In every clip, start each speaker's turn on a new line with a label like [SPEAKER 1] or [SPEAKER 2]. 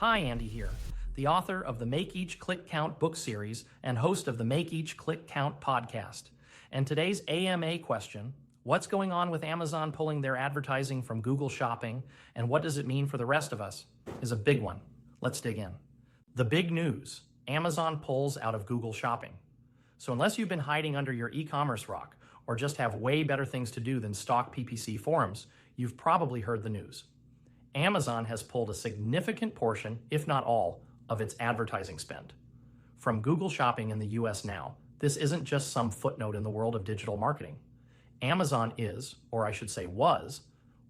[SPEAKER 1] Hi, Andy here, the author of the Make Each Click Count book series and host of the Make Each Click Count podcast. And today's AMA question, what's going on with Amazon pulling their advertising from Google Shopping, and what does it mean for the rest of us, is a big one. Let's dig in. The big news, Amazon pulls out of Google Shopping. So unless you've been hiding under your e-commerce rock or just have way better things to do than stalk PPC forums, you've probably heard the news. Amazon has pulled a significant portion, if not all, of its advertising spend from Google Shopping in the US now. This isn't just some footnote in the world of digital marketing. Amazon is, or I should say was,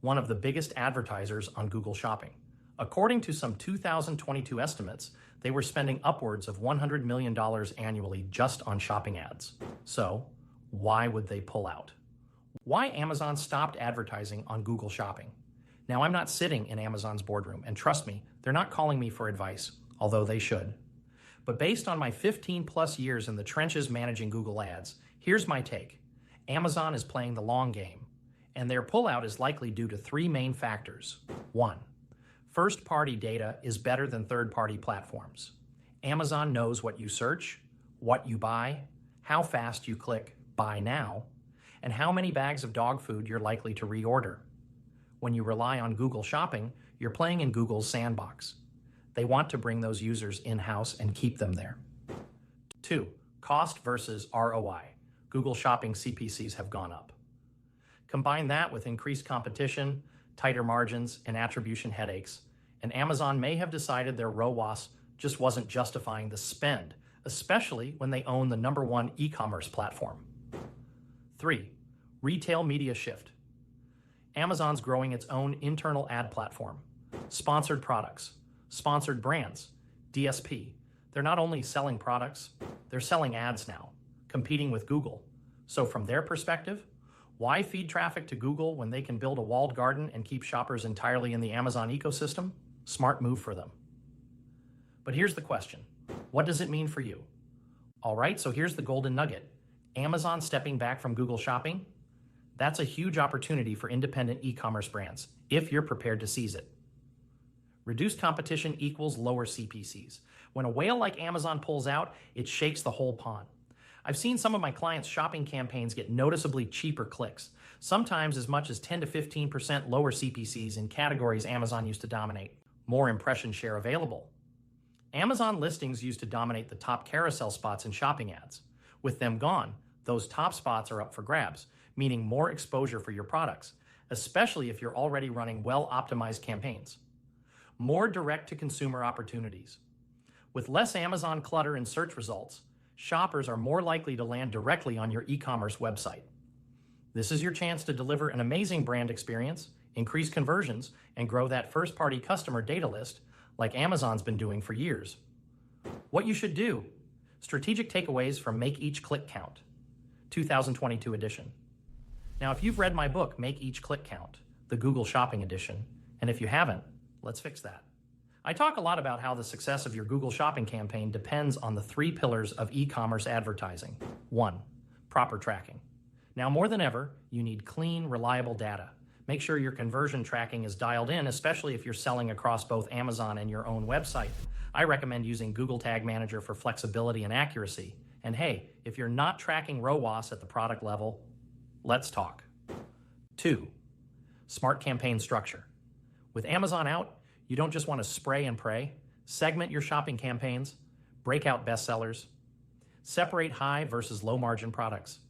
[SPEAKER 1] one of the biggest advertisers on Google Shopping. According to some 2022 estimates, they were spending upwards of $100 million annually just on shopping ads. So, why would they pull out? Why Amazon stopped advertising on Google Shopping? Now, I'm not sitting in Amazon's boardroom, and trust me, they're not calling me for advice, although they should. But based on my 15 plus years in the trenches managing Google Ads, here's my take. Amazon is playing the long game, and their pullout is likely due to three main factors. 1. First-party data is better than third-party platforms. Amazon knows what you search, what you buy, how fast you click buy now, and how many bags of dog food you're likely to reorder. When you rely on Google Shopping, you're playing in Google's sandbox. They want to bring those users in-house and keep them there. 2. Cost versus ROI. Google Shopping CPCs have gone up. Combine that with increased competition, tighter margins, and attribution headaches, and Amazon may have decided their ROAS just wasn't justifying the spend, especially when they own the #1 e-commerce platform. 3. Retail media shift. Amazon's growing its own internal ad platform, sponsored products, sponsored brands, DSP. They're not only selling products, they're selling ads now, competing with Google. So from their perspective, why feed traffic to Google when they can build a walled garden and keep shoppers entirely in the Amazon ecosystem? Smart move for them. But here's the question. What does it mean for you? All right, so here's the golden nugget. Amazon stepping back from Google Shopping? That's a huge opportunity for independent e-commerce brands, if you're prepared to seize it. Reduced competition equals lower CPCs. When a whale like Amazon pulls out, it shakes the whole pond. I've seen some of my clients' shopping campaigns get noticeably cheaper clicks, sometimes as much as 10 to 15% lower CPCs in categories Amazon used to dominate. More impression share available. Amazon listings used to dominate the top carousel spots in shopping ads. With them gone, those top spots are up for grabs, meaning more exposure for your products, especially if you're already running well-optimized campaigns. More direct-to-consumer opportunities. With less Amazon clutter in search results, shoppers are more likely to land directly on your e-commerce website. This is your chance to deliver an amazing brand experience, increase conversions, and grow that first-party customer data list like Amazon's been doing for years. What you should do. Strategic takeaways from Make Each Click Count, 2022 edition. Now, if you've read my book, Make Each Click Count, the Google Shopping edition, and if you haven't, let's fix that. I talk a lot about how the success of your Google Shopping campaign depends on the three pillars of e-commerce advertising. 1, proper tracking. Now, more than ever, you need clean, reliable data. Make sure your conversion tracking is dialed in, especially if you're selling across both Amazon and your own website. I recommend using Google Tag Manager for flexibility and accuracy. And hey, if you're not tracking ROAS at the product level, let's talk. 2, smart campaign structure. With Amazon out, you don't just want to spray and pray. Segment your shopping campaigns, break out bestsellers, separate high versus low margin products.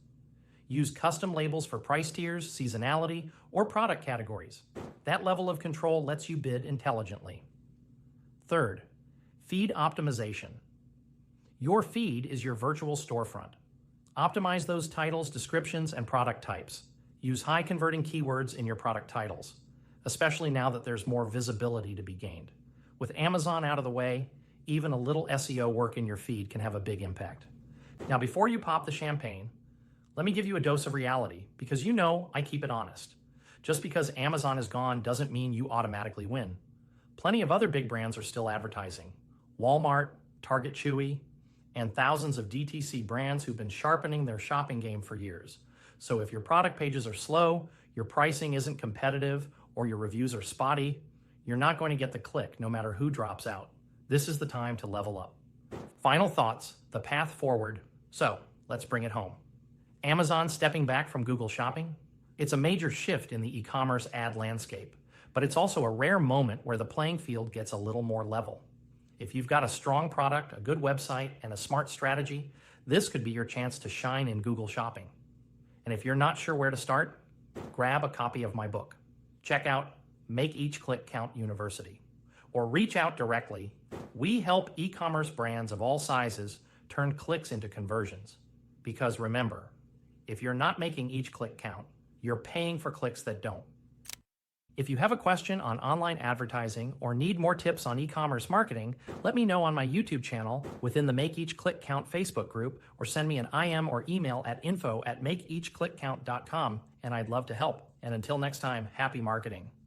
[SPEAKER 1] Use custom labels for price tiers, seasonality, or product categories. That level of control lets you bid intelligently. 3, feed optimization. Your feed is your virtual storefront. Optimize those titles, descriptions, and product types. Use high-converting keywords in your product titles, especially now that there's more visibility to be gained. With Amazon out of the way, even a little SEO work in your feed can have a big impact. Now, before you pop the champagne, let me give you a dose of reality, because you know I keep it honest. Just because Amazon is gone doesn't mean you automatically win. Plenty of other big brands are still advertising. Walmart, Target Chewy, and thousands of DTC brands who've been sharpening their shopping game for years. So if your product pages are slow, your pricing isn't competitive, or your reviews are spotty, you're not going to get the click no matter who drops out. This is the time to level up. Final thoughts, the path forward. So let's bring it home. Amazon stepping back from Google Shopping? It's a major shift in the e-commerce ad landscape, but it's also a rare moment where the playing field gets a little more level. If you've got a strong product, a good website, and a smart strategy, this could be your chance to shine in Google Shopping. And if you're not sure where to start, grab a copy of my book. Check out Make Each Click Count University, or reach out directly. We help e-commerce brands of all sizes turn clicks into conversions. Because remember, if you're not making each click count, you're paying for clicks that don't. If you have a question on online advertising or need more tips on e-commerce marketing, let me know on my YouTube channel, within the Make Each Click Count Facebook group, or send me an IM or email at info@makeeachclickcount.com, and I'd love to help. And until next time, happy marketing.